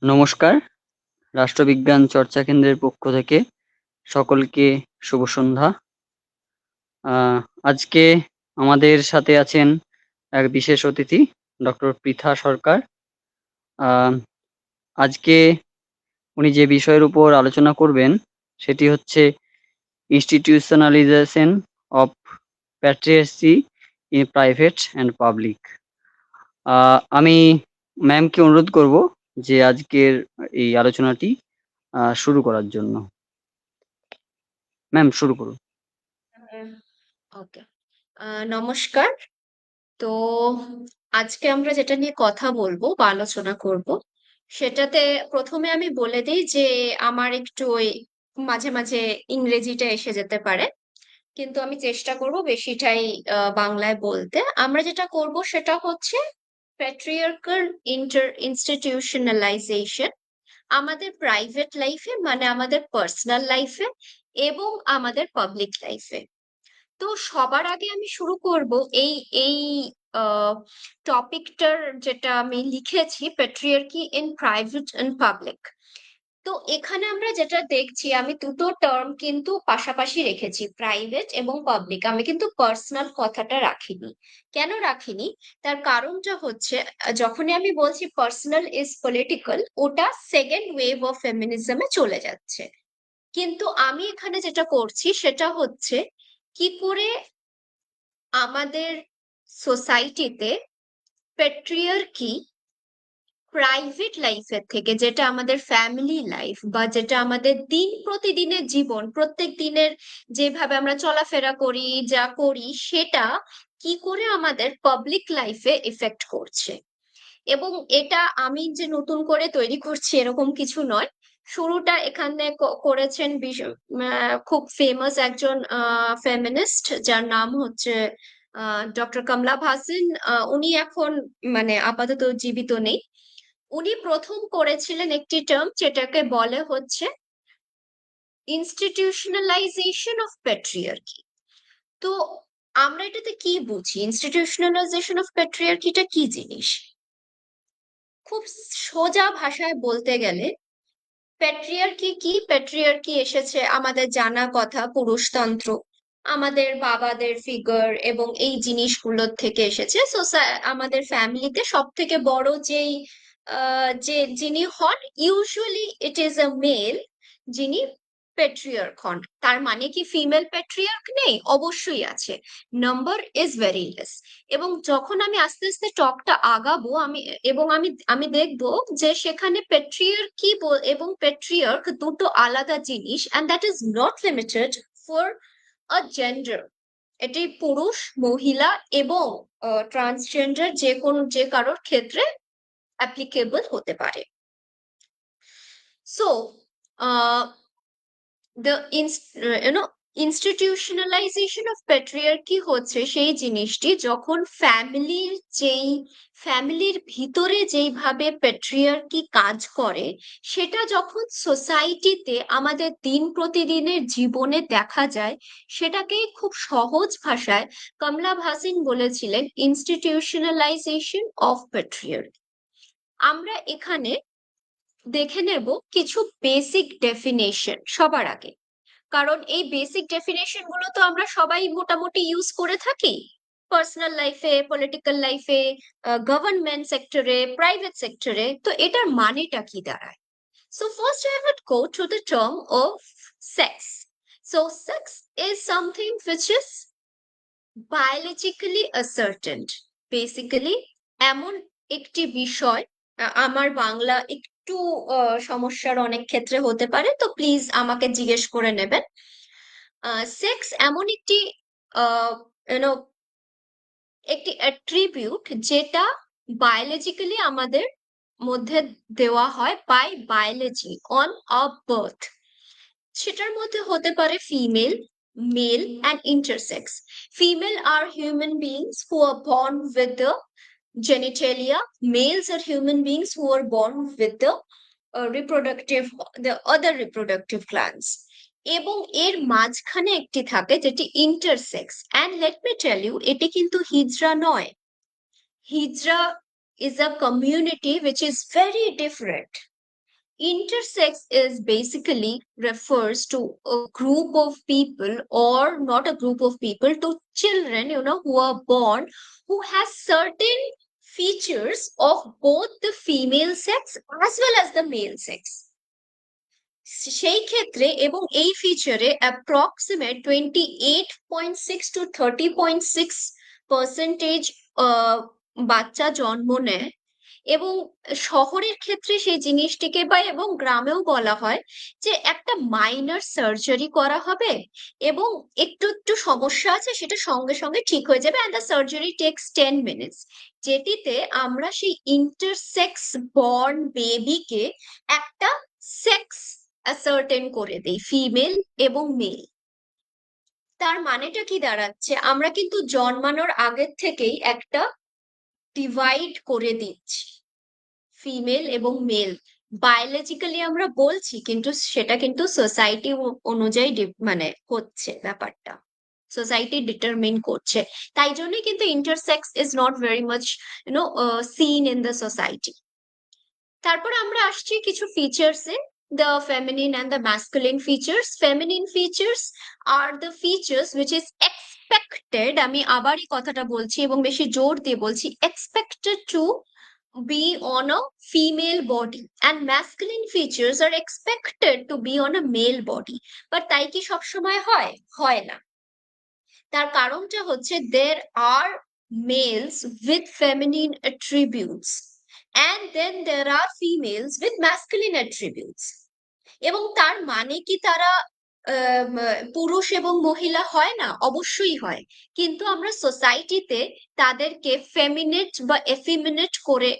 নমস্কার, রাষ্ট্রবিজ্ঞান চর্চা কেন্দ্রের পক্ষ থেকে সকলকে শুভ সন্ধ্যা। আজকে আমাদের সাথে আছেন এক বিশেষ অতিথি, ডক্টর পৃথা সরকার। আহ, আজকে উনি যে বিষয়ের উপর আলোচনা করবেন সেটি হচ্ছে institutionalization of patriarchy in private and public. আমি ম্যামকে অনুরোধ করব যে আজকের এই আলোচনাটি শুরু করার জন্য। ম্যাম, শুরু করুন। ওকে, নমস্কার। তো আজকে আমরা যেটা নিয়ে কথা বলবো বা আলোচনা করব, সেটাতে প্রথমে আমি বলে দিই যে আমার একটু ওই মাঝে মাঝে ইংরেজিটা এসে যেতে পারে, কিন্তু আমি চেষ্টা করব বেশিটাই বাংলায় বলতে। আমরা যেটা করব সেটা হচ্ছে প্যাট্রিয়ার্কাল ইনস্টিটিউশনালাইজেশন আমাদের প্রাইভেট লাইফে, মানে আমাদের পার্সোনাল লাইফে এবং আমাদের পাবলিক লাইফে। তো সবার আগে আমি শুরু করব এই এই টপিকটার, যেটা আমি লিখেছি, patriarchy in private and public. তো এখানে আমরা যেটা দেখছি, আমি দুটো টার্ম কিন্তু পাশাপাশি রেখেছি, প্রাইভেট এবং পাবলিক। আমি কিন্তু পার্সোনাল কথাটা রাখিনি। কেন রাখিনি? তার কারণটা হচ্ছে, যখনই আমি বলছি পার্সোনাল ইজ পলিটিক্যাল, ওটা সেকেন্ড ওয়েভ অফ ফেমিনিজমে চলে যাচ্ছে। কিন্তু আমি এখানে যেটা করছি সেটা হচ্ছে কি করে আমাদের সোসাইটিতে প্যাট্রিয়ার্কি প্রাইভেট লাইফের থেকে, যেটা আমাদের ফ্যামিলি লাইফ বা যেটা আমাদের দিন প্রতিদিনের জীবন, প্রত্যেক দিনের যেভাবে আমরা চলাফেরা করি, যা করি, সেটা কি করে আমাদের পাবলিক লাইফে এফেক্ট করছে। এবং এটা আমি যে নতুন করে তৈরি করছি এরকম কিছু নয়। শুরুটা এখানে করেছেন খুব ফেমাস একজন ফেমিনিস্ট, যার নাম হচ্ছে ডক্টর কমলা ভাসিন। উনি এখন মানে আপাতত জীবিত নেই। উনি প্রথম করেছিলেন একটি টার্ম, যেটাকে বলে হচ্ছে ইনস্টিটিউশনালাইজেশন অফ প্যাট্রিয়ার্কি। তো আমরা এটাতে কি বুঝি? ইনস্টিটিউশনালাইজেশন অফ প্যাট্রিয়ার্কিটা কি জিনিস? খুব সোজা ভাষায় বলতে গেলে, প্যাট্রিয়ার্কি কি? প্যাট্রিয়ার্কি এসেছে আমাদের জানা কথা, পুরুষতন্ত্র, আমাদের বাবাদের ফিগার এবং এই জিনিসগুলোর থেকে এসেছে। আমাদের ফ্যামিলিতে সব থেকে বড় যেই যিনি হন, usually it is a male, যিনি প্যাট্রিয়ার্ক হন। তার মানে কি ফিমেল প্যাট্রিয়ার্ক নেই? অবশ্যই আছে, নাম্বার ইজ ভেরি লেস। এবং যখন আমি আস্তে আস্তে টকটা আগাবো, আমি দেখবো যে সেখানে প্যাট্রিয়ার্কি এবং প্যাট্রিয়ার্ক দুটো আলাদা জিনিস, and that is not limited for a gender. এটি পুরুষ, মহিলা এবং ট্রান্সজেন্ডার যে কারোর ক্ষেত্রে অ্যাপ্লিকেবল হতে পারে। সো দ্য ইনস্টিটিউশনালাইজেশন অফ প্যাট্রিয়ার্কি হচ্ছে সেই জিনিসটি যখন ফ্যামিলির ভিতরে যেইভাবে প্যাট্রিয়ার্কি কাজ করে, সেটা যখন সোসাইটিতে আমাদের দিন প্রতিদিনের জীবনে দেখা যায়, সেটাকে খুব সহজ ভাষায় কমলা ভাসিন বলেছিলেন ইনস্টিটিউশনালাইজেশন অফ প্যাট্রিয়ার্কি। আমরা এখানে দেখে নেব কিছু বেসিক ডেফিনেশন সবার আগে, কারণ এই বেসিক ডেফিনেশন গুলো তো আমরা সবাই মোটামুটি ইউজ করে থাকি পার্সোনাল লাইফে, পলিটিক্যাল লাইফে, গভর্নমেন্ট সেক্টরে, প্রাইভেট সেক্টরে। তো এটার মানেটা কি দাঁড়ায়? So first I would go to the term of sex. So sex is something which is biologically ascertained. Basically এমন একটি বিষয়, আমার বাংলা একটু সমস্যার অনেক ক্ষেত্রে হতে পারে, তো প্লিজ আমাকে জিজ্ঞেস করে নেবেন। সেক্স এমন একটি ইউনো একটি অ্যাট্রিবিউট, যেটা বায়োলজিক্যালি আমাদের মধ্যে দেওয়া হয় by biology on a birth. সেটার মধ্যে হতে পারে female, male and intersex. Female are human beings who are born with the genitalia. Males are human beings who are born with the other reproductive glands. এবং এর মাঝখানে একটি থাকে যেটি intersex. And let me tell you, এটি কিন্তু হিজড়া নয়। হিজড়া is a community which is very different. Intersex is basically refers to a group of people, or not a group of people, to children, who are born, who has certain features of both the female sex as well as the male sex. সেই ক্ষেত্রে এবং এই ফিচারে approximate 28.6 to 30.6% বাচ্চা জন্ম নেয়। এবং শহরের ক্ষেত্রে সেই জিনিসটিকে এবং গ্রামেও বলা হয় যে একটা মাইনর সার্জারি করা হবে এবং একটু একটু সমস্যা আছে, সেটা সঙ্গে সঙ্গে ঠিক হয়ে যাবে, and the surgery takes 10 minutes, যেটিতে আমরা সেই ইন্টারসেক্স বর্ন বেবিকে একটা সেক্স অ্যাসার্টেন করে দেই, ফিমেল এবং মেল। তার মানেটা কি দাঁড়াচ্ছে, আমরা কিন্তু জন্মানোর আগের থেকেই একটা ডিভাইড করে দিচ্ছি ফিমেল এবং মেল। বায়োলজিক্যালি আমরা বলছি, কিন্তু সেটা কিন্তু সোসাইটি অনুযায়ী মানে হচ্ছে ব্যাপারটা, সোসাইটি ডিটারমিন করছে। তাই জন্যই কিন্তু intersex is not very much seen in the society. তারপর আমরা আসছি কিছু ফিচার্সে, the feminine and the masculine features. Feminine features are the features which is expected, আমি আবার এই কথাটা বলছি এবং বেশি জোর দিয়ে বলছি, expected to be on a female body, and masculine features are expected to be on a male body. But তাই কি সবসময় হয়? হয় না। তার কারণটা হচ্ছে there are males with feminine attributes and then there are females with masculine attributes. এবং তার মানে কি তারা পুরুষ এবং মহিলা হয় না? অবশ্যই হয়, কিন্তু আমরা সোসাইটিতে তাদেরকে ফেমিনেট বা এফিমিনেট করে,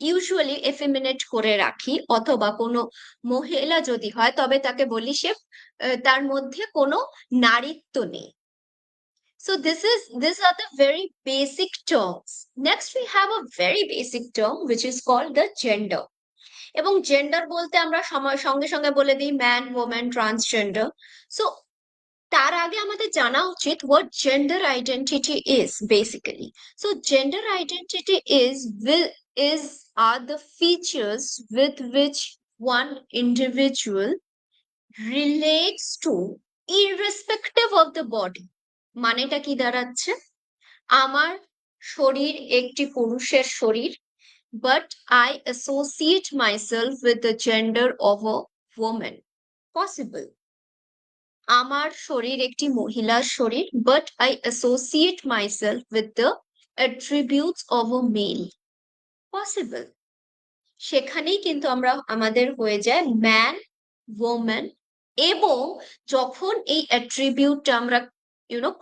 ইউজুয়ালি এফিমিনেট করে রাখি, অথবা কোনো মহিলা যদি হয় তবে তাকে বলি সে তার মধ্যে কোনো নারীত্ব নেই। So these are the very basic terms. Next we have a very basic term which is called the gender. এবং জেন্ডার বলতে আমরা সঙ্গে সঙ্গে বলে দিই ম্যান, ওম্যান, ট্রান্সজেন্ডার। সো তার আগে আমাদের জানা উচিত what gender identity is basically. So gender identity is are the features with which one individual relates to irrespective of the body. মানেটা কি দাঁড়াচ্ছে, আমার শরীর একটি পুরুষের শরীর, but I associate myself with the gender of a woman. Possible. আমার শরীর একটি মহিলার শরীর, but I associate myself with the attributes of a male. Possible. সেখানেই কিন্তু আমাদের হয়ে যায় ম্যান, ওম্যান। এবং যখন এই অ্যাট্রিবিউটটা আমরা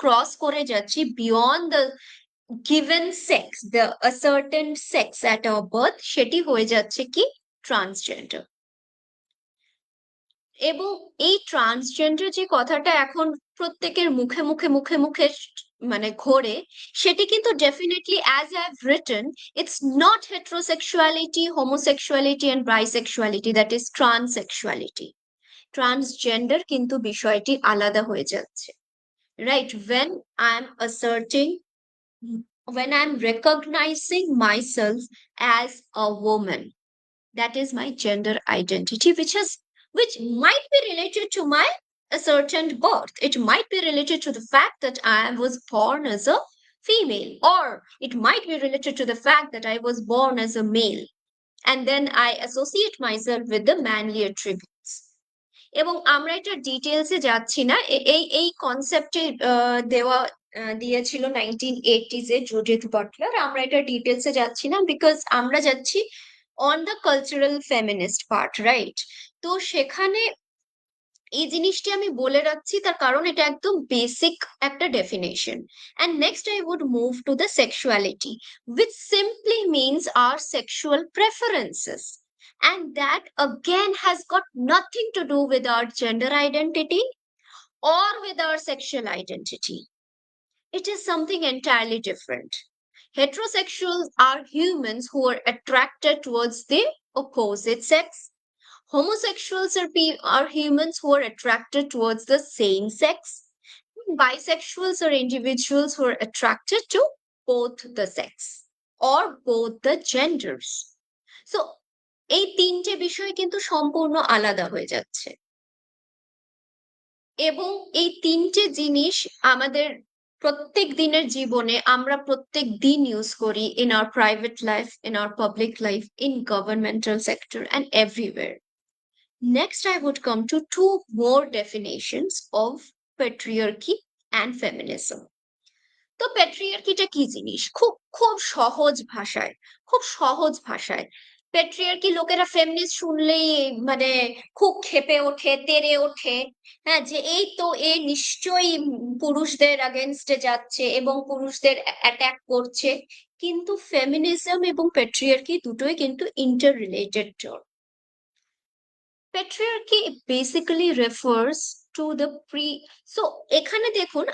ক্রস করে যাচ্ছি beyond the given sex, a certain sex at our birth, সেটি হয়ে যাচ্ছে কি ট্রান্সজেন্ডার। এবং এই ট্রান্সজেন্ডার যে কথাটা এখন প্রত্যেকের মুখে মুখে মুখে মুখে মানে ঘোরে, সেটি কিন্তু definitely as I have written, it's not heterosexuality, homosexuality and bisexuality, that is transsexuality. Transgender কিন্তু বিষয়টি আলাদা হয়ে যাচ্ছে, right? When I'm recognizing myself as a woman, that is my gender identity, which might be related to my ascertained birth. It might be related to the fact that I was born as a female, or it might be related to the fact that I was born as a male, and then I associate myself with the manly attributes. এবং আমরা এটা ডিটেলসে যাচ্ছি না, এই এই কনসেপ্টে দিয়েছিল 1980s এ Judith Butler. আমরা এটা ডিটেলসে যাচ্ছি না, বিকজ আমরা যাচ্ছি on the cultural feminist part, right? তো সেখানে এই জিনিসটি আমি বলে রাখছি, তার কারণ এটা একদম বেসিক একটা definition. And next I would move to the sexuality, which simply means our sexual preferences, and that again has got nothing to do with our gender identity or with our sexual identity. It is something entirely different. Heterosexuals are humans who are attracted towards the opposite sex. Homosexuals are humans who are attracted towards the same sex. Bisexuals are individuals who are attracted to both the sex or both the genders. So এই তিনটে বিষয় কিন্তু সম্পূর্ণ আলাদা হয়ে যাচ্ছে, এবং এই তিনটে জিনিস আমাদের প্রত্যেক দিনের জীবনে আমরা প্রত্যেক দিন ইউজ করি, in our private life, in our public life, in governmental sector and everywhere. Next, I would come to two more definitions of patriarchy and feminism. তো প্যাট্রিয়ার্কিটা কি জিনিস, খুব খুব সহজ ভাষায়, খুব সহজ ভাষায় প্যাট্রিয়ার্কি, লোকেরা ফেমিনিস্ট শুনলেই মানে খুব ক্ষেপে ওঠে, তেড়ে ওঠে, হ্যাঁ, যে এই তো এ নিশ্চয়ই পুরুষদের আগেনস্টে যাচ্ছে এবং পুরুষদের অ্যাটাক করছে। কিন্তু ফেমিনিজম এবং প্যাট্রিয়ার্কি দুটোই কিন্তু inter related term. Patriarchy basically refers to the pre, so এখানে দেখুন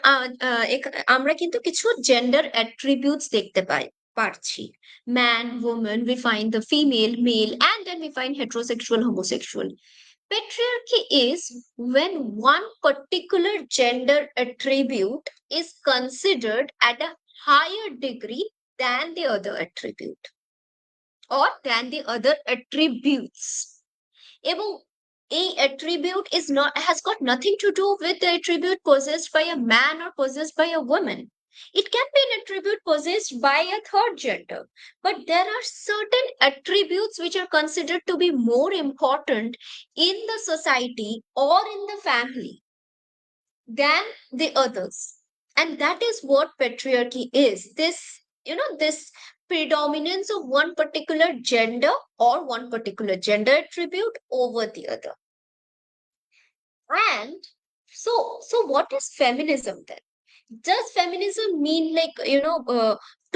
আমরা কিন্তু কিছু জেন্ডার অ্যাট্রিবিউটস দেখতে পারছি. Man, woman, we find the female, male, and then we find heterosexual, homosexual. Patriarchy is when one particular gender attribute is considered at a higher degree than the other attribute or than the other attributes. এবং এই attribute is not, has got nothing to do with the attribute possessed by a man or possessed by a woman. It can be an attribute possessed by a third gender, but there are certain attributes which are considered to be more important in the society or in the family than the others. And that is what patriarchy is. This predominance of one particular gender or one particular gender attribute over the other. And so what is feminism then? Does feminism mean like,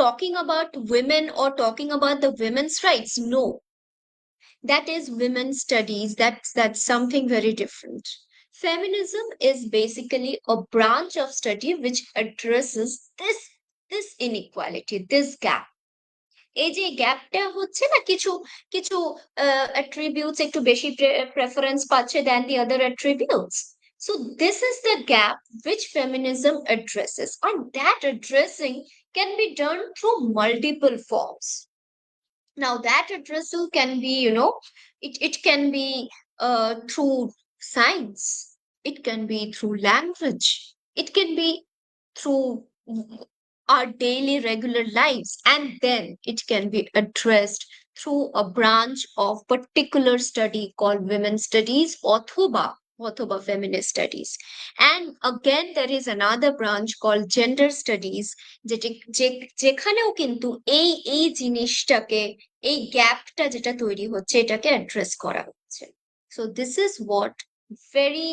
talking about women or talking about the women's rights? No, that is women's studies. That's something very different. Feminism is basically a branch of study which addresses this inequality, this gap. এই যে গ্যাপটা হচ্ছে না, কিছু কিছু attributes একটু বেশি preference পাচ্ছে দেন দি আদার attributes. So this is the gap which feminism addresses, and that addressing can be done through multiple forms. Now that addressal can be, it can be through science, it can be through language, it can be through our daily regular lives, and then it can be addressed through a branch of particular study called women's studies অথবা feminist studies. And again there is another branch called gender studies, যেখানেও কিন্তু এই জিনিসটাকে, এই গ্যাপটা যেটা তৈরি হচ্ছে এটাকে অ্যাড্রেস করা হচ্ছে. So this is what very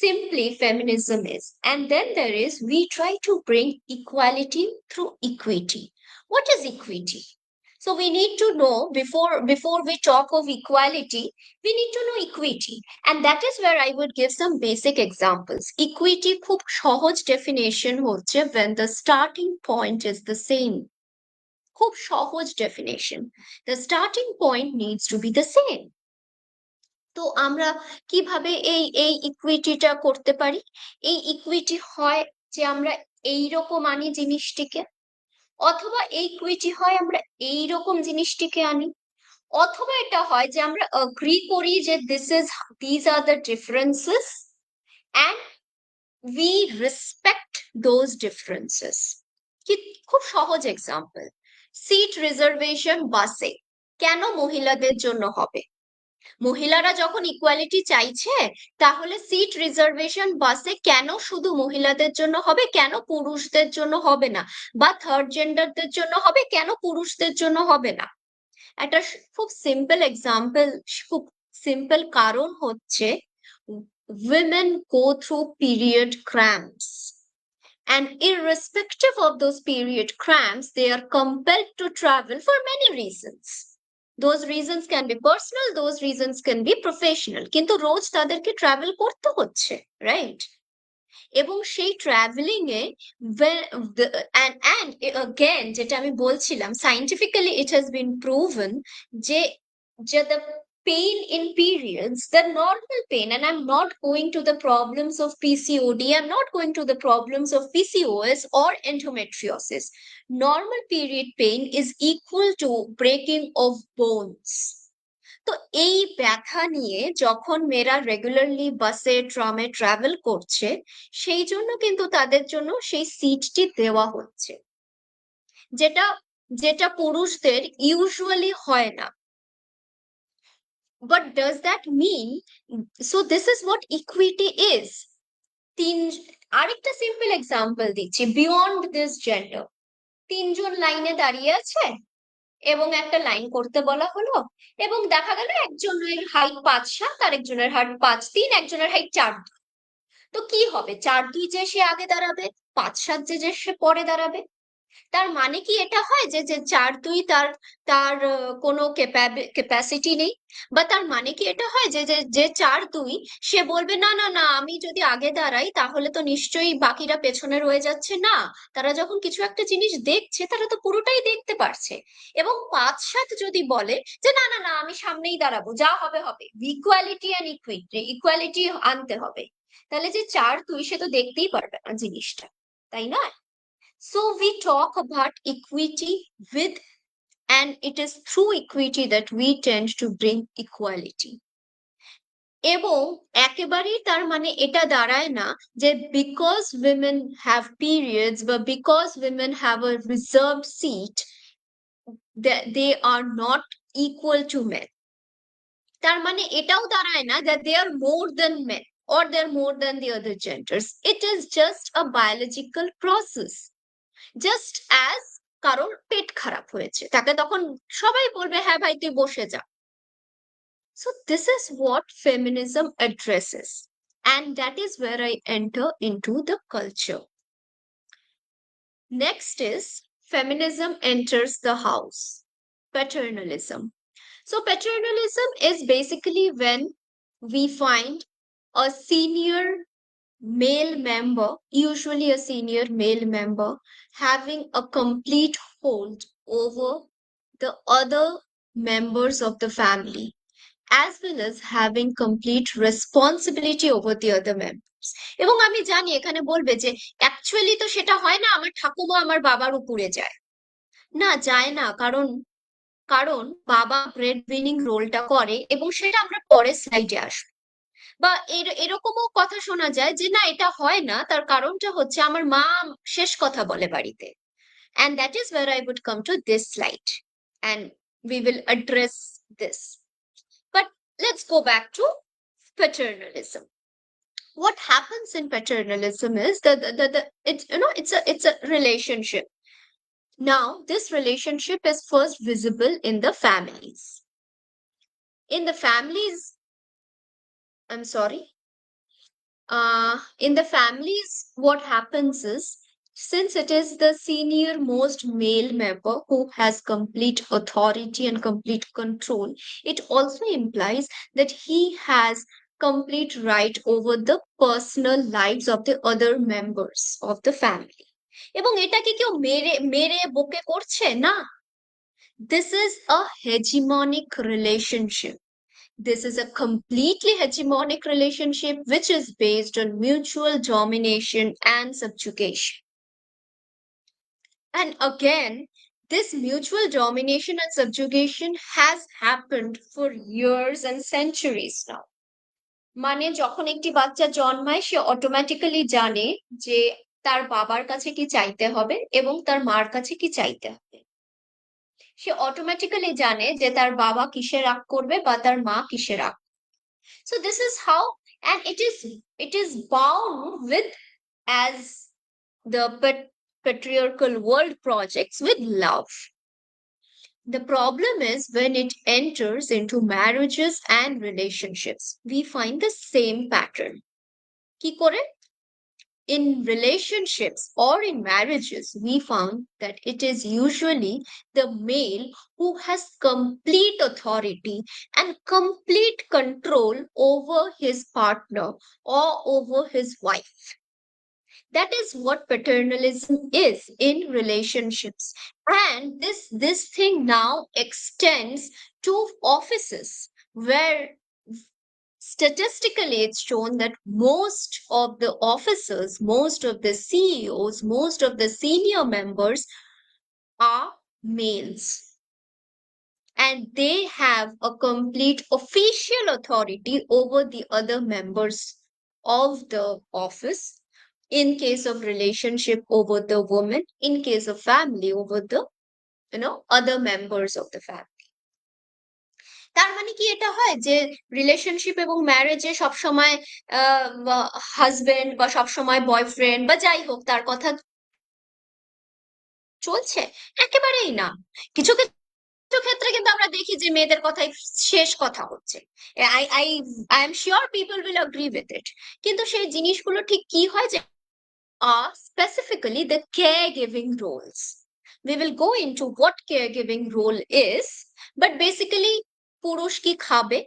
simply feminism is. And then there is, we try to bring equality through equity. What is equity? So we need to know, before we talk of equality, we need to know equity. And that is where I would give some basic examples. Equity খুব সহজ definition হচ্ছে when the starting point is the same. খুব সহজ definition. The starting point needs to be the same. তো আমরা কিভাবে এই ইকুইটিটা করতে পারি? এই ইকুইটি হয় যে আমরা এইরকম আনি জিনিসটিকে, অথবা এই ইকুইটি হয় আমরা এইরকম জিনিসটিকে আনি, অথবা এটা হয় যে আমরা এগ্রি করি যে these are the differences and we respect those differences. খুব সহজ এক্সাম্পল, সিট রিজার্ভেশন বাসে কেন মহিলাদের জন্য হবে? মহিলারা যখন ইকুয়ালিটি চাইছে, তাহলে সিট রিজার্ভেশন বাসে কেন শুধু মহিলাদের জন্য হবে, কেন পুরুষদের জন্য হবে না? বা থার্ড জেন্ডারদের জন্য হবে, কেন পুরুষদের জন্য হবে না? একটা খুব সিম্পল এক্সাম্পল, খুব সিম্পল কারণ হচ্ছে, women go through period cramps, and irrespective of those period cramps they are compelled to travel for many reasons. Those reasons can be personal, those reasons can be professional, কিন্তু রোজ তাদেরকে travel করতে হচ্ছে, right? এবং সেই travelling A and again যেটা আমি বলছিলাম, scientifically it has been proven যে the pain in periods, the normal pain, and I'm not going to the problems of PCOD, I'm not going to the problems of PCOS or endometriosis. Normal period pain is equal to breaking of bones. তো এই ব্যথা নিয়ে যখন মেয়েরা regularly বাসে ট্রামে travel করছে, সেই জন্য কিন্তু তাদের জন্য সেই সিটটি দেওয়া হচ্ছে, যেটা যেটা পুরুষদের ইউজুয়ালি হয় না। But does that mean, so this is what equity is? তিন আরেকটা সিম্পল এক্সাম্পল দিচ্ছি, বিয়ন্ড দিস জেন্ডার। তিনজন লাইনে দাঁড়িয়ে আছে এবং একটা লাইন করতে বলা হলো, এবং দেখা গেল একজনের হাইট 5'7", আরেকজনের হাইট 5'3", একজনের হাইট 4'2". তো কি হবে, 4'2" যে সে আগে দাঁড়াবে, 5'7" যে সে পরে দাঁড়াবে? তার মানে কি এটা হয় যে যে 4'2" তার তার কোনো ক্যাপাসিটি নেই? বা তার মানে কি এটা হয় যে যে যে 4'2" সে বলবে না না না, আমি যদি আগে দাঁড়াই তাহলে তো নিশ্চয়ই বাকিরা পেছনে রয়ে যাচ্ছে? না, তারা যখন কিছু একটা জিনিস দেখছে তারা তো পুরোটাই দেখতে পারছে। এবং 5'7" যদি বলে যে না না না, আমি সামনেই দাঁড়াবো, যা হবে হবে, ইকুয়ালিটি অ্যান্ড ইকুয়ালিটি আনতে হবে, তাহলে যে 4'2" সে তো দেখতেই পারবে না জিনিসটা, তাই না? So we talk about equity with, and it is through equity that we tend to bring equality. এবং একেবারেই তার মানে এটা দাঁড়ায় না যে বিকজ women have periods বা because women have a reserved seat, that they are not equal to men. তার মানে এটাও দাঁড়ায় না that they are more than men or they're more than the other genders. It is just a biological process. Just as কারোর পেট খারাপ হয়েছে, তাকে তখন সবাই বলবে হ্যাঁ ভাই তুই বসে যা। So this is what feminism addresses, and that is where I enter into the culture. Next is feminism enters the house, paternalism. So paternalism is basically when we find a senior male member, usually a senior male member, having a complete hold over the other members of the family, as well as having complete responsibility over the other members. এবং আমি জানি এখানে বলবে যে actually তো সেটা হয় না, আমার ঠাকুমা আমার বাবার উপরে যায়। না, যায় না, কারণ কারণ বাবা ব্রেড উইনিং রোলটা করে, এবং সেটা আমরা পরের স্লাইডে আসবো। বা এরকমও কথা শোনা যায় যে না এটা হয় না, তার কারণটা হচ্ছে আমার মা শেষ কথা বলে বাড়িতে। And that is where I would come to this slide, and we will address this. But let's go back to paternalism. What happens in paternalism is the it's, you know, it's a relationship. Now this relationship is first visible in the families. In the families, I'm sorry, in the families, what happens is, since it is the senior most male member who has complete authority and complete control, it also implies that he has complete right over the personal lives of the other members of the family. এবং এটা কি কেউ মেরে মেরে বকে করছে? না, this is a hegemonic relationship. This is a completely hegemonic relationship which is based on mutual domination and subjugation. And again, this mutual domination and subjugation has happened for years and centuries now. মানে যখন একটি বাচ্চা জন্মায় সে automatically জানে যে তার বাবার কাছে কি চাইতে হবে এবং তার মার কাছে কি চাইতে হবে। সে অটোমেটিক্যালি জানে যে তার বাবা কিসে রাগ করবে বা তার মা কিসে রাগ। So this is how, and it is bound with, as the patriarchal world projects, with love. The problem is when it enters into marriages and relationships, we find the same pattern. কি করে? In relationships or in marriages, we found that it is usually the male who has complete authority and complete control over his partner or over his wife. That is what paternalism is in relationships. And this thing now extends to offices. where statistically it's shown that most of the officers, most of the CEOs, most of the senior members are males, and they have a complete official authority over the other members of the office. In case of relationship, over the woman; in case of family, over the other members of the family. তার মানে কি এটা হয় যে relationship এবং ম্যারেজে সবসময় husband বা সবসময় বয়ফ্রেন্ড বা যাই হোক তার কথা চলছে? একেবারেই না। কিছু কিছু ক্ষেত্রে কিন্তু আমরা দেখি যে মেয়েদের কথাই শেষ কথা হচ্ছে। I am sure people will agree with it. কিন্তু সেই জিনিসগুলো ঠিক কি হয় যে specifically the caregiving roles. We will go into what caregiving role is, but basically পুরুষ কি খাবে,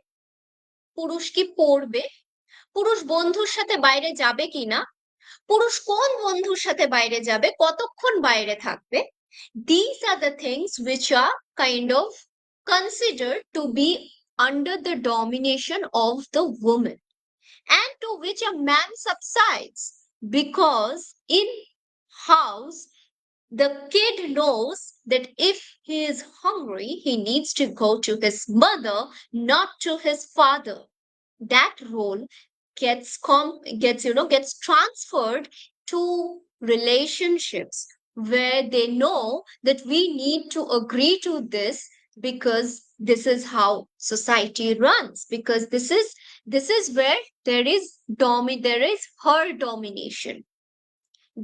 পুরুষ কি পড়বে, পুরুষ বন্ধুর সাথে বাইরে যাবে কিনা, পুরুষ কোন বন্ধুর সাথে বাইরে যাবে, কতক্ষণ বাইরে থাকবে, these are the things which are kind of considered to be under the domination of the woman, and to which a man subsides, because in house the kid knows that if he is hungry he needs to go to his mother, not to his father. That role gets transferred to relationships, where they know that we need to agree to this, because this is how society runs, because this is where there is her domination.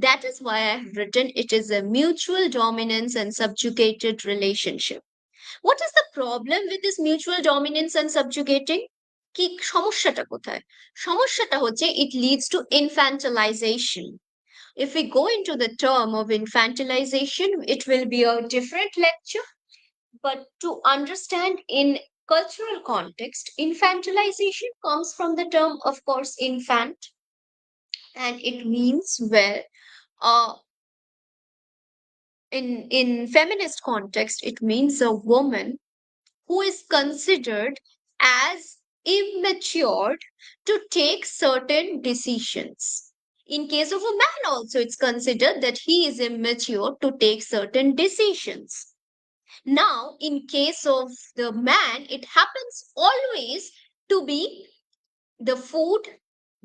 That is why I have written it is a mutual dominance and subjugated relationship. What is the problem with this mutual dominance and subjugating? কি সমস্যাটা কোথায়? সমস্যাটা হচ্ছে it leads to infantilization. If we go into the term of infantilization, it will be a different lecture. But to understand in cultural context, infantilization comes from the term, of course, infant, and it means where uh, in feminist context, it means a woman who is considered as immature to take certain decisions. In case of a man, also, it's considered that he is immature to take certain decisions. Now, in case of the man, it happens always to be the food,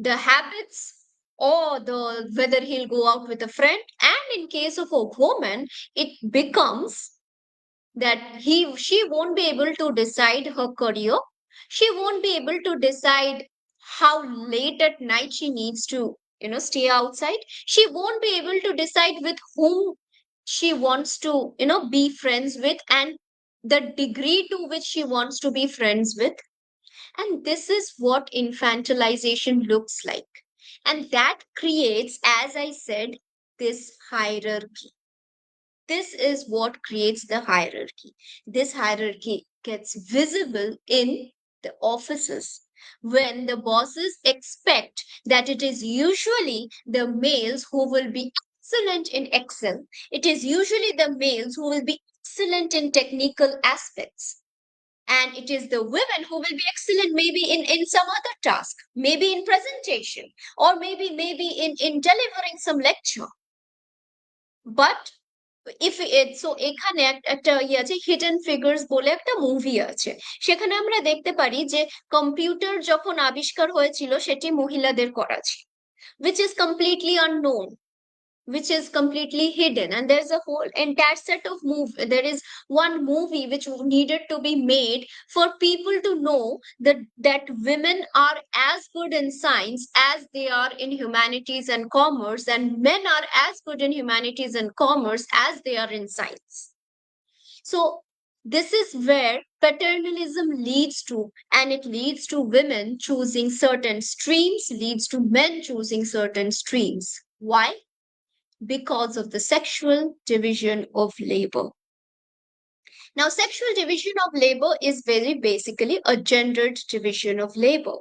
the habits, or the whether he'll go out with a friend. And in case of a woman, it becomes that she won't be able to decide her career, she won't be able to decide how late at night she needs to stay outside, she won't be able to decide with whom she wants to be friends with, and the degree to which she wants to be friends with. And this is what infantilization looks like, and that creates, as I said, this hierarchy. This is what creates the hierarchy. This hierarchy gets visible in the offices when the bosses expect that it is usually the males who will be excellent in Excel. It is usually the males who will be excellent in technical aspects. And it is the women who will be excellent maybe in some other task, maybe in presentation, or maybe in delivering some lecture. But if so এখানে একটা ইয়ে আছে, hidden figures বলে একটা movie আছে, সেখানে আমরা দেখতে পারি যে কম্পিউটার যখন আবিষ্কার হয়েছিল সেটি মহিলাদের করা ছিল, which is completely unknown, which is completely hidden. And there's a whole entire set of there is one movie which needed to be made for people to know that women are as good in science as they are in humanities and commerce, and men are as good in humanities and commerce as they are in science. So this is where paternalism leads to, and it leads to women choosing certain streams, leads to men choosing certain streams. Why? Because of the sexual division of labor. Now, sexual division of labor is very basically a gendered division of labor.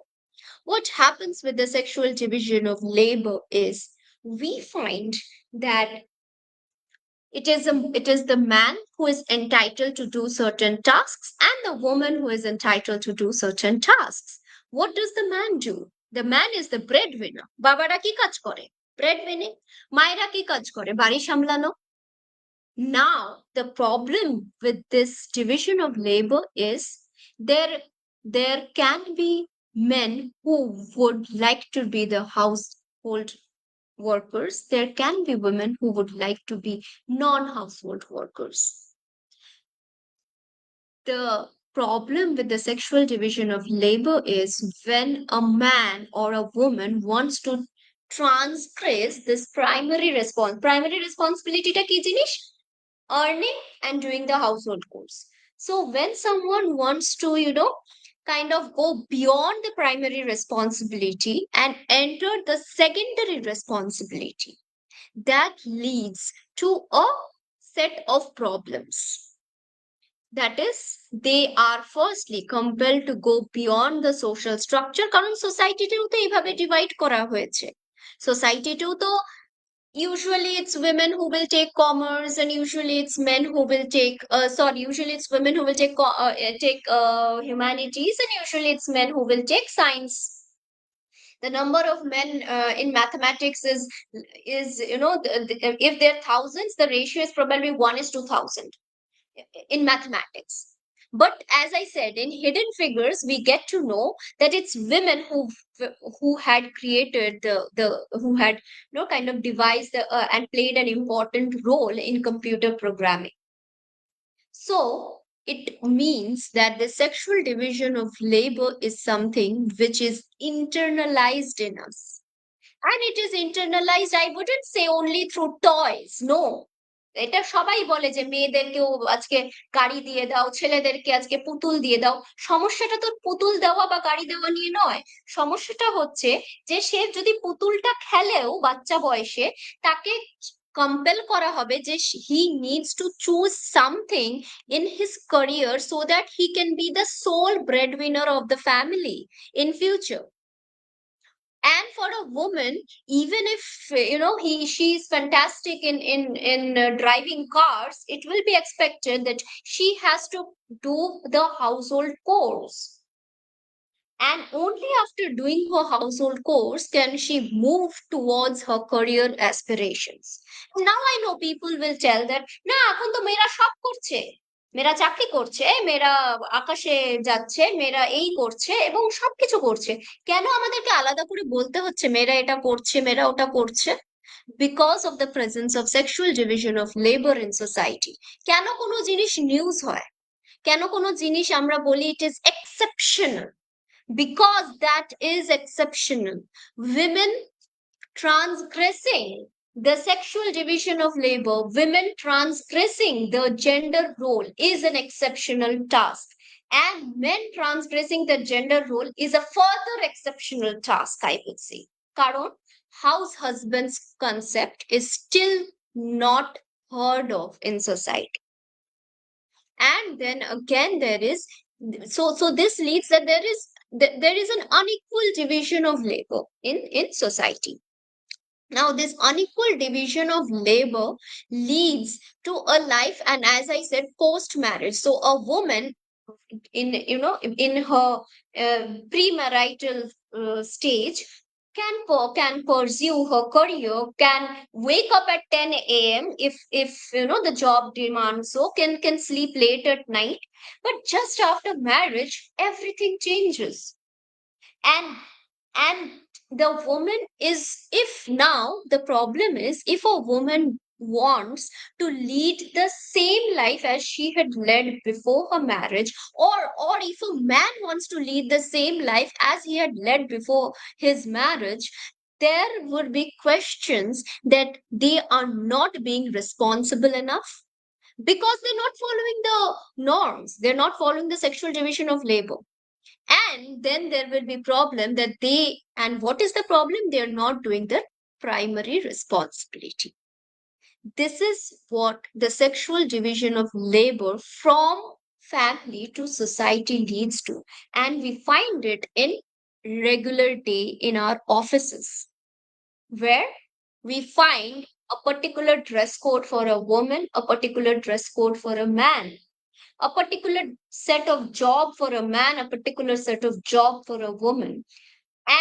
What happens with the sexual division of labor is we find that It is the man who is entitled to do certain tasks and the woman who is entitled to do certain tasks. What does the man do? The man is the breadwinner. বাবারা কি কাজ করে? Breadwinning. মায়েরা কি কাজ করে? বাড়ি সামলানো. Now, the problem with this division of labor is there, there can be men who would like to be the household workers. There can be women who would like to be non-household workers. The problem with the sexual division of labor is when a man or a woman wants to transgress this primary responsibility টা কি জিনিস? Earning and doing the household chores. So when someone wants to, kind of go beyond the primary responsibility and enter the secondary responsibility, that leads to a set of problems. That is, they are firstly compelled to go beyond the social structure কারণ সোসাইটিতেও তো এইভাবে divide করা হয়েছে সোসাইটিতেও তো usually it's women who will take commerce and usually it's men who will take usually it's women who will take humanities and usually it's men who will take science. The number of men in mathematics is if there are thousands, the ratio is probably 1:2000 in mathematics. But as I said, in Hidden Figures, we get to know that it's women who had created the who had kind of devised and played an important role in computer programming. So it means that the sexual division of labor is something which is internalized in us. And it is internalized, I wouldn't say only through toys. No, এটা সবাই বলে যে মেয়েদেরকেও আজকে গাড়ি দিয়ে দাও, ছেলেদেরকে আজকে পুতুল দিয়ে দাও। সমস্যাটা তো পুতুল দেওয়া বা গাড়ি দেওয়া নিয়ে নয়। সমস্যাটা হচ্ছে যে সে যদি পুতুলটা খেলেও বাচ্চা বয়সে, তাকে কম্পেল করা হবে যে he needs to choose something in his career so that he can be the sole breadwinner of the family in future. And for a woman, even if she's fantastic in driving cars, it will be expected that she has to do the household chores, and only after doing her household chores can she move towards her career aspirations. Now I know people will tell that না এখন তো মেয়েরা সব করছে, মেয়েরা চাকরি করছে, মেয়েরা আকাশে যাচ্ছে, মেয়েরা এই করছে এবং সবকিছু করছে, কেন আমাদেরকে আলাদা করে বলতে হচ্ছে মেয়েরা এটা করছে মেয়েরা ওটা করছে? Because of the presence of sexual division of labor in society. কেন কোনো জিনিস নিউজ হয়, কেন কোনো জিনিস আমরা বলি it is exceptional? Because that is exceptional. Women transgressing the sexual division of labor, women transgressing the gender role is an exceptional task. And men transgressing the gender role is a further exceptional task, I would say. Karon, house husband's concept is still not heard of in society. And then again, there is so this leads that there is an unequal division of labor in society. Now this unequal division of labor leads to a life, and as I said, post marriage. So a woman in her premarital stage can pursue her career, can wake up at 10 a.m. if the job demands so, can sleep late at night. But just after marriage, everything changes. And and the woman is, if now the problem is, if a woman wants to lead the same life as she had led before her marriage, or if a man wants to lead the same life as he had led before his marriage, there would be questions that they are not being responsible enough because they're not following the norms, they're not following the sexual division of labor. And then there will be problem that and what is the problem? They are not doing the primary responsibility. This is what the sexual division of labor from family to society leads to, and we find it in regular day in our offices, where we find a particular dress code for a woman, a particular dress code for a man, a particular set of job for a man, a particular set of job for a woman.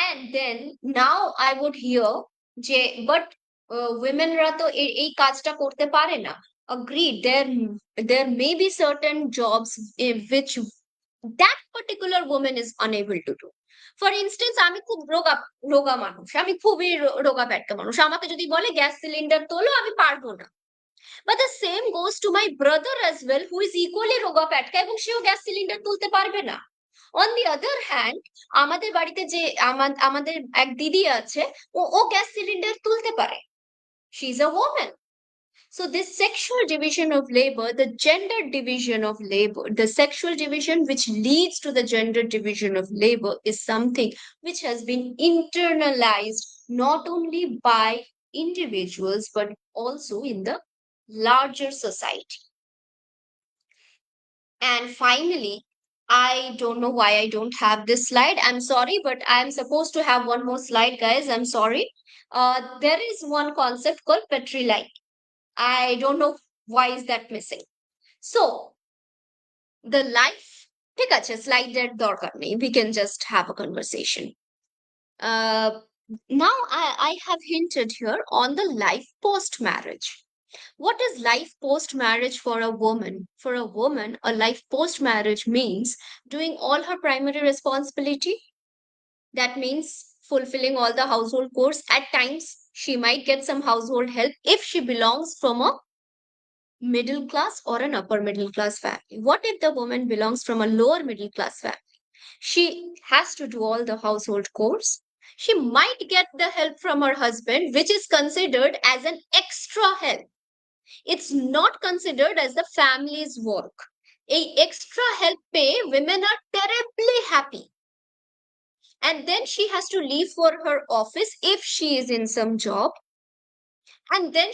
And then now I would hear but women ra to এই কাজটা করতে পারে না. Agreed, there may be certain jobs which that particular woman is unable to do. For instance, আমি খুব রোগা রোগা মানুষ, আমি খুবই রোগা পেটকা মানুষ, আমাকে যদি বলে গ্যাস সিলিন্ডার তোলো, আমি পারবো না. But the same goes to my brother as well, who is equally রোগা পেটকা এবং সেও গ্যাস সিলিন্ডার তুলতে পারবে না. On the other hand, আমাদের বাড়িতে যে আমাদের এক দিদি আছে, ও গ্যাস সিলিন্ডার তুলতে পারে. She is a woman. So this sexual division of labor, the gender division of labor, the sexual division which leads to the gender division of labor is something which has been internalized not only by individuals but also in the larger society. And finally, I don't know why I don't have this slide. I'm sorry, but I'm supposed to have one more slide, guys. I'm sorry. There is one concept called patriarchy. I don't know why is that missing. So the life, ঠিক আছে, স্লাইডের দরকার নেই, we can just have a conversation. uh, Now I have hinted here on the life post marriage. What is life post marriage for a woman? For a woman, a life post marriage means doing all her primary responsibility. That means fulfilling all the household chores. At times she might get some household help if she belongs from a middle class or an upper middle class family. What if the woman belongs from a lower middle class family? She has to do all the household chores. She might get the help from her husband, which is considered as an extra help. It's not considered as the family's work. A extra help pay, women are terribly happy. And then she has to leave for her office if she is in some job. And then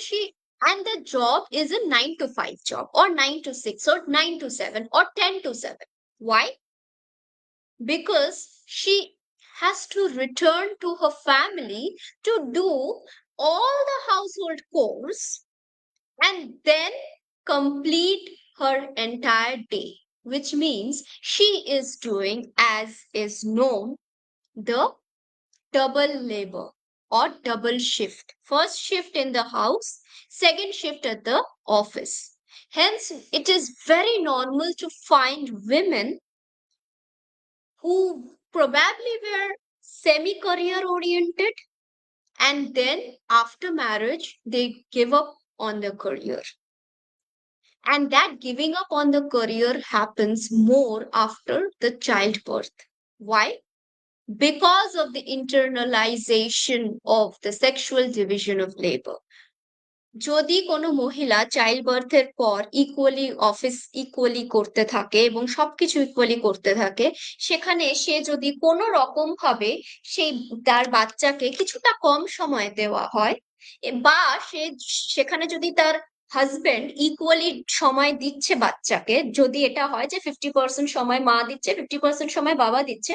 and the job is a 9 to 5 job, or 9 to 6, or 9 to 7, or 10 to 7. Why? Because she has to return to her family to do all the household chores and then complete her entire day, which means she is doing, as is known, the double labor or double shift. First shift in the house, second shift at the office. Hence, it is very normal to find women who probably were semi career oriented, and then after marriage they give up on their career. And that giving up on the career happens more after the childbirth. Why? Because of the internalization of the sexual division of labor. যদি কোনো মহিলা child বার্থের পর equally office equally করতে থাকে এবং সবকিছু equally করতে থাকে, সেখানে সে যদি কোনো রকম ভাবে সেই তার বাচ্চাকে কিছুটা কম সময় দেওয়া হয়, বা সেখানে যদি তার হাজবেন্ড ইকুয়ালি সময় দিচ্ছে বাচ্চাকে, যদি এটা হয় যে 50% সময় মা দিচ্ছে, 50% সময় বাবা দিচ্ছে,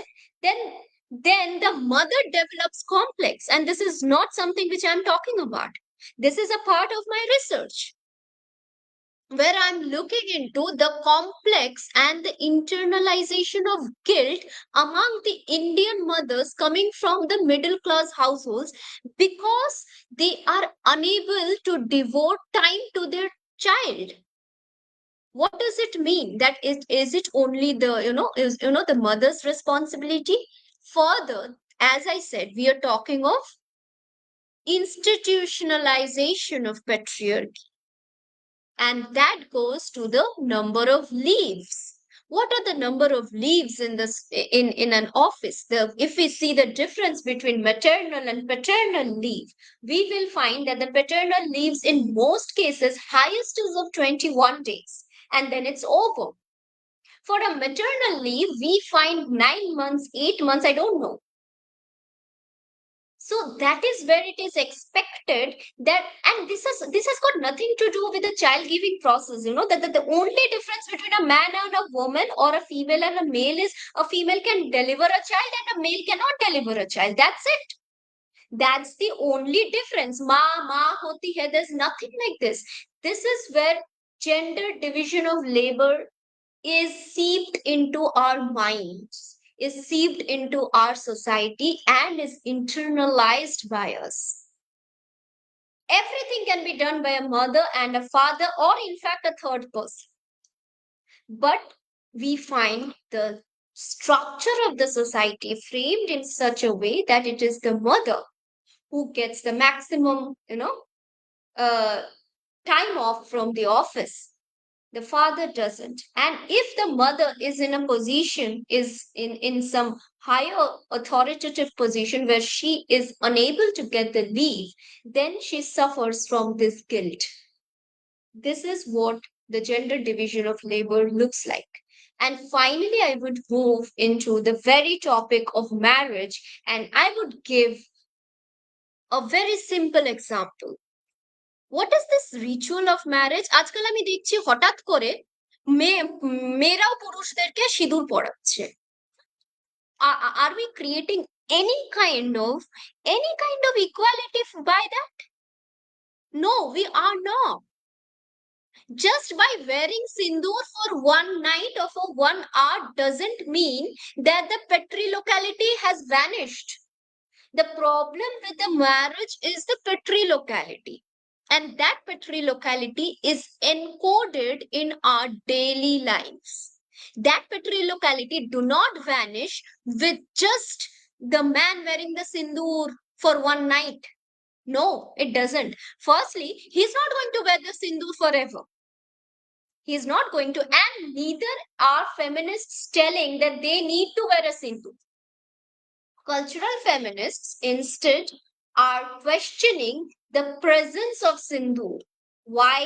then the mother develops complex. And this is not something which I'm talking about. This is a part of my research where I'm looking into the complex and the internalization of guilt among the Indian mothers coming from the middle class households because they are unable to devote time to their child. What does it mean? That is it only the the mother's responsibility? Further, as I said, we are talking of institutionalization of patriarchy, and that goes to the number of leaves. What are the number of leaves in this in an office? If we see the difference between maternal and paternal leave, we will find that the paternal leaves in most cases highest is of 21 days, and then it's over. For a maternal leave, we find 9 months, 8 months, I don't know. So that is where it is expected that, and this has got nothing to do with the child giving process. That the only difference between a man and a woman, or a female and a male, is a female can deliver a child and a male cannot deliver a child. That's it. That's the only difference. Ma hoti hai. There's nothing like this. This is where gender division of labor is seeped into our minds, is seeped into our society, and is internalized by us. Everything can be done by a mother and a father, or in fact, a third person. But we find the structure of the society framed in such a way that it is the mother who gets the maximum, uh, time off from the office. The father doesn't. And if the mother is in a position, is in some higher authoritative position where she is unable to get the leave, then she suffers from this guilt. This is what the gender division of labor looks like. And finally, I would move into the very topic of marriage, and I would give a very simple example. What is this ritual of marriage? আজকাল আমি দেখছি হঠাৎ করে মেয়েরাও পুরুষদেরকে সিঁদুর পরাচ্ছে। Are we creating any kind of equality by that? No, we are not. Just by wearing sindoor for one night or for 1 hour doesn't mean that the patriarchality has vanished. The problem with the marriage is the patriarchality. And that patriarchality is encoded in our daily lives. That patriarchality do not vanish with just the man wearing the sindoor for one night. No, it doesn't. Firstly, he's not going to wear the sindoor forever. He's not going to, and neither are feminists telling that they need to wear a sindoor. Cultural feminists instead are questioning the presence of sindoor. Why?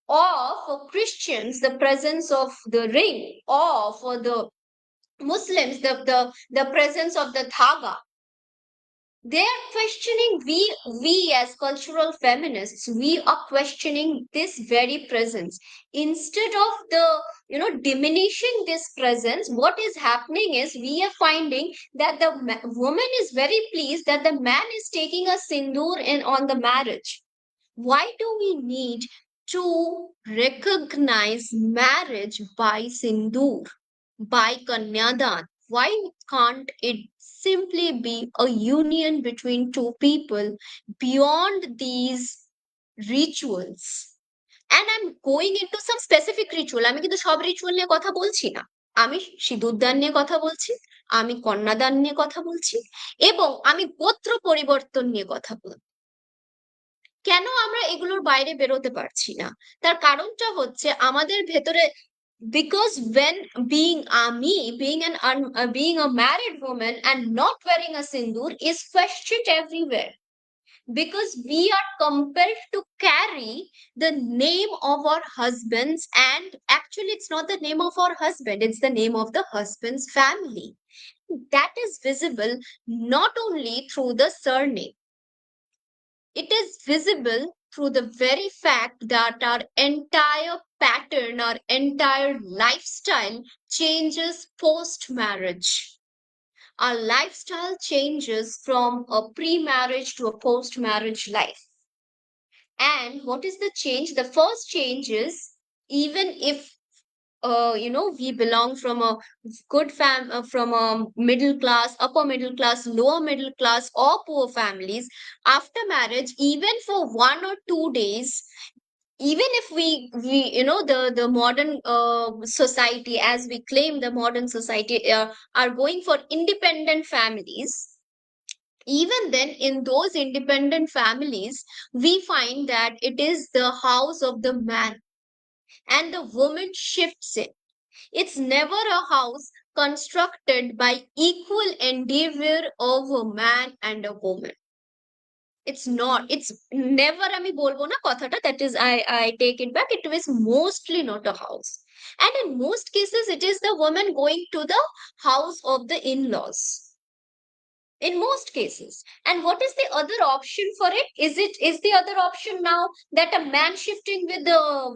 Or for Christians, the presence of the ring, or for the Muslims, the presence of the dhaga. They're questioning, we as cultural feminists, we are questioning this very presence. Instead of diminishing this presence, what is happening is we are finding that the woman is very pleased that the man is taking a sindoor in on the marriage. Why do we need to recognize marriage by sindoor, by kanyadan? Why can't it simply be a union between two people beyond these rituals? And I'm going into some specific ritual. আমি কিন্তু সব ritual নিয়ে কথা বলছি না। আমি সিঁদুরদান নিয়ে কথা বলছি, আমি কন্যাদান নিয়ে কথা বলছি, এবং আমি গোত্র পরিবর্তন নিয়ে কথা বলছি। কেন আমরা এগুলোর বাইরে বেরোতে পারছি না? তার কারণটা হচ্ছে আমাদের ভেতরে, because when being a married woman and not wearing a sindoor is questioned everywhere, because we are compelled to carry the name of our husbands, and actually it's not the name of our husband, it's the name of the husband's family. That is visible not only through the surname, it is visible through the very fact that our entire pattern, our entire lifestyle changes post marriage. Our lifestyle changes from a pre marriage to a post marriage life. And what is the change? The first change is, even if we belong from a from a middle class, upper middle class, lower middle class, or poor families, after marriage, even for 1 or 2 days, even if we the modern society, as we claim the modern society, are going for independent families, even then in those independent families we find that it is the house of the man, and the woman shifts it. It's never a house constructed by equal endeavor of a man and a woman. It's not. It's never, আমি বলবো না কথাটা, that is, I take it back. It was mostly not a house. And in most cases, it is the woman going to the house of the in-laws. In most cases. And what is the other option for it? Is the other option now that a man shifting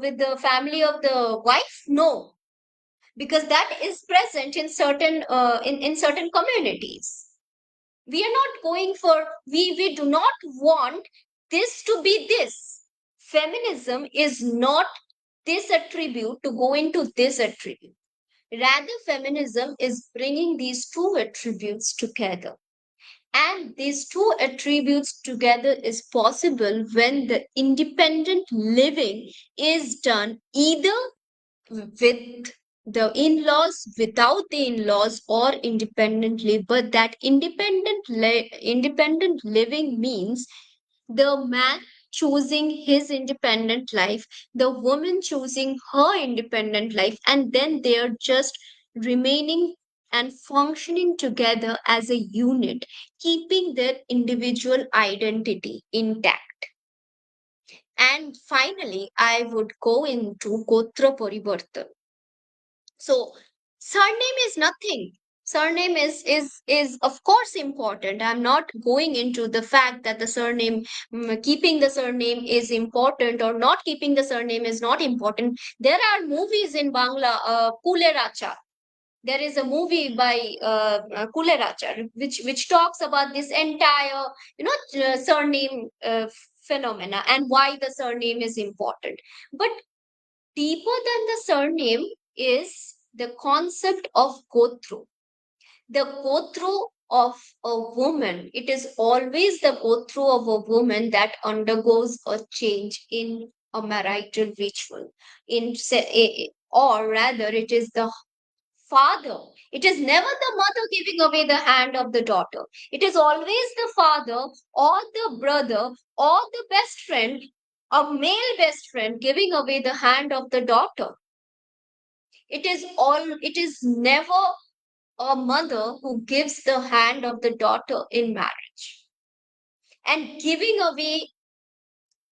with the family of the wife? No, because that is present in certain communities. We are not going for, we do not want this to be this. Feminism is not this attribute to go into this attribute. Rather, feminism is bringing these two attributes together. And these two attributes together is possible when the independent living is done either with the in-laws, without the in-laws, or independently. But that independent living means the man choosing his independent life, the woman choosing her independent life, and then they're just remaining and functioning together as a unit, keeping their individual identity intact. And finally, I would go into Gotra Parivartan. So surname is nothing. Surname is of course important. I'm not going into the fact that the surname, keeping the surname is important or not keeping the surname is not important. There are movies in Bangla, Kule Racha. There is a movie by Kule Racha which talks about this entire, surname phenomena and why the surname is important. But deeper than the surname is the concept of go through. The go through of a woman, it is always the go through of a woman that undergoes a change in a marital ritual. Or rather, it is the father. It is never the mother giving away the hand of the daughter. It is always the father or the brother or the best friend, a male best friend, giving away the hand of the daughter. It is never a mother who gives the hand of the daughter in marriage. And giving away,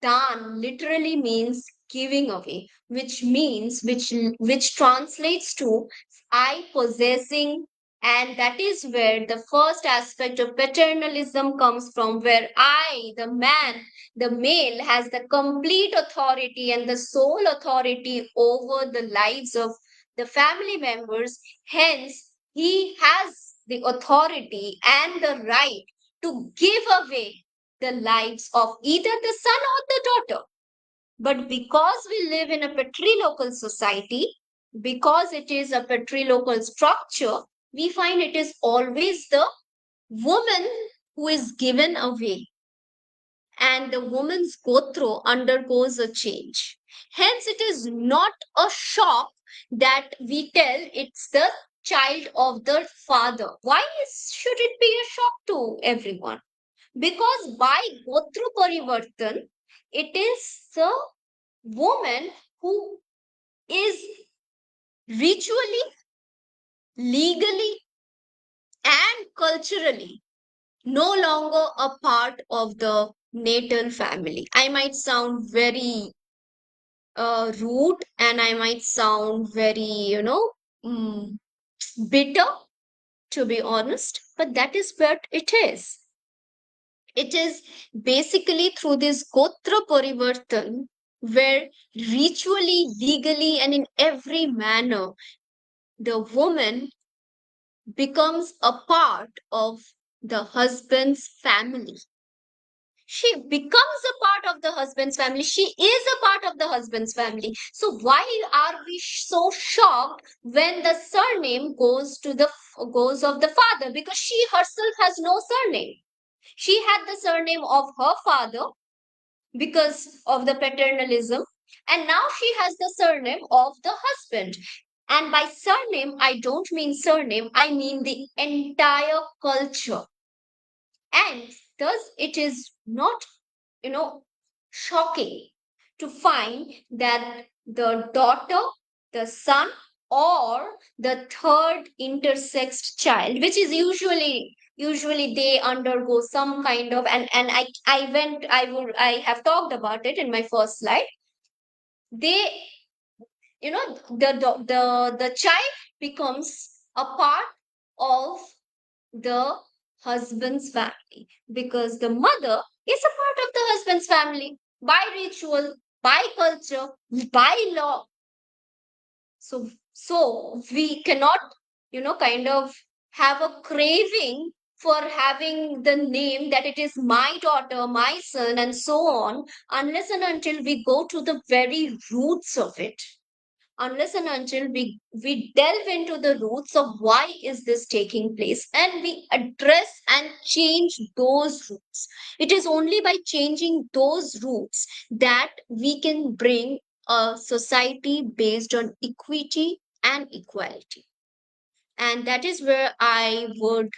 dan literally means giving away, which means which translates to I possessing. And that is where the first aspect of paternalism comes from, where I, the man, the male, has the complete authority and the sole authority over the lives of the family members. Hence, he has the authority and the right to give away the lives of either the son or the daughter. But because we live in a patrilocal society, because it is a patrilocal structure, we find it is always the woman who is given away, and the woman's gotro undergoes a change. Hence, it is not a shock that we tell it's the child of the father. Why should it be a shock to everyone? Because by Gotru Parivartan, it is the woman who is ritually, legally, and culturally no longer a part of the natal family. I might sound very rude and I might sound very, mm, bitter, to be honest, but that is what it is. It is basically through this Gotra Parivartan, where ritually, legally, and in every manner, the woman becomes a part of the husband's family. She becomes a part of the husband's family. She is a part of the husband's family. So why are we so shocked when the surname goes of the father? Because she herself has no surname. She had the surname of her father because of the paternalism, and now she has the surname of the husband. And by surname, I don't mean surname, I mean the entire culture. And thus, it is not, you know, shocking to find that the daughter, the son, or the third intersexed child, which is usually they undergo some kind of, and I have talked about it in my first slide. They, the child becomes a part of the husband's family because the mother is a part of the husband's family by ritual, by culture, by law. So we cannot, kind of have a craving for having the name that it is my daughter, my son, and so on, unless and until we go to the very roots of it, unless and until we delve into the roots of why is this taking place, and we address and change those roots. It is only by changing those roots that we can bring a society based on equity and equality. And that is where I would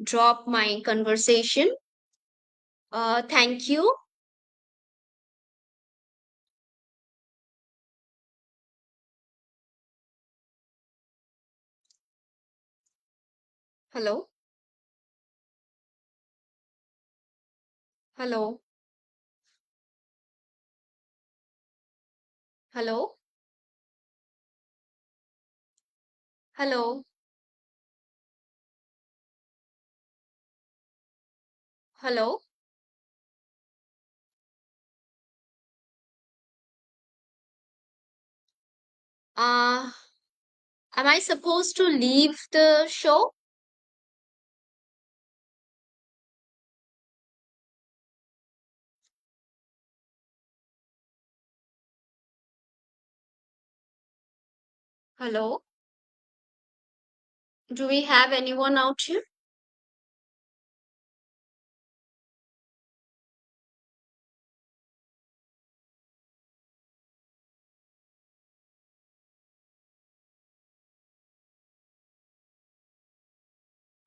drop my conversation. Thank you. Hello. Hello. Hello. Hello. Hello. uh am I supposed to leave the show? Hello. Do we have anyone out here?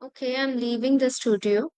Okay, I'm leaving the studio.